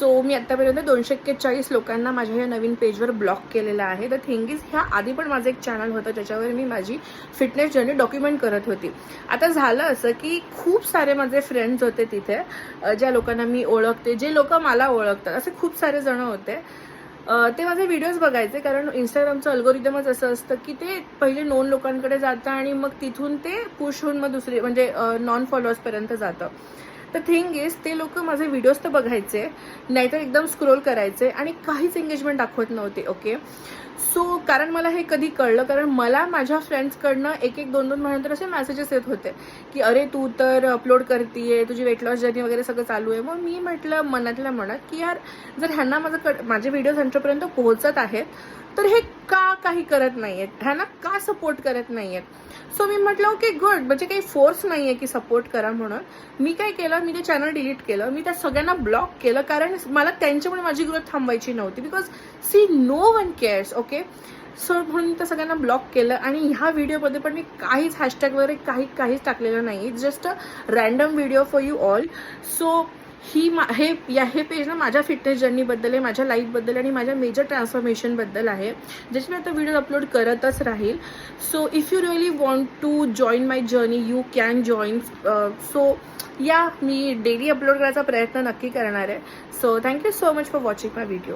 So मी आत्तापर्यंत 241 लोकांना माझ्या ह्या नवीन पेजवर ब्लॉक केलेलं आहे. द थिंग इज, ह्या आधी पण माझं एक चॅनल होतं ज्याच्यावर मी माझी फिटनेस जर्नी डॉक्युमेंट करत होती. आता झालं असं की खूप सारे माझे फ्रेंड्स होते तिथे, ज्या लोकांना मी ओळखते, जे लोक मला ओळखतात, असे खूप सारे जण होते. ते माझे व्हिडिओज बघायचे, कारण इंस्टाग्रामचं अल्गोरिदमच असं असतं की ते पहिले नोन लोकांकडे जातं आणि मग तिथून ते पुश होऊन मग दुसरे म्हणजे नॉन फॉलोअर्सपर्यंत जातं. तर थिंग इज, ते लोक माझे व्हिडिओज तर बघायचे, नाहीतर एकदम स्क्रोल करायचे आणि काहीच एंगेजमेंट दाखवत नव्हते. ओके, सो कारण मला हे कधी कळलं, कारण मला माझ्या फ्रेंड्सकडनं एक दोन महिन्यानंतर असे मेसेजेस येत होते की अरे तू तर अपलोड करतीये, तुझी वेट लॉस जर्नी वगैरे सगळं चालू आहे. मग मी म्हटलं मनातल्या मनात की यार, जर ह्यांना माझे व्हिडिओज ह्यांच्यापर्यंत पोहोचत आहेत तर हे का काही करत नाहीयेत, ह्यांना का सपोर्ट करत नाहीयेत. सो मी म्हटलं ओके गुड, म्हणजे काही फोर्स नाही आहे की सपोर्ट करा म्हणून. मी काय केलं, मी ते चॅनल डिलीट केलं, मी त्या सगळ्यांना ब्लॉक केलं, कारण मला त्यांच्यामुळे माझी ग्रोथ थांबवायची नव्हती. Because see no one cares. Okay, so म्हणून मी त्या सगळ्यांना ब्लॉक केलं. आणि ह्या व्हिडिओमध्ये पण मी काहीच हॅशटॅग वगैरे काहीच टाकलेलं नाही. Just a random video for you all. So हे पेज ना माझ्या फिटनेस जर्नीबद्दल आहे, माझ्या लाईफबद्दल आणि माझ्या मेजर ट्रान्सफॉर्मेशनबद्दल आहे, ज्याची मी आता व्हिडिओ अपलोड करतच राहील. So if you really want to join my journey, you can join. So yeah, मी डेली अपलोड करायचा प्रयत्न नक्की करणार आहे. So thank you so much for watching my video.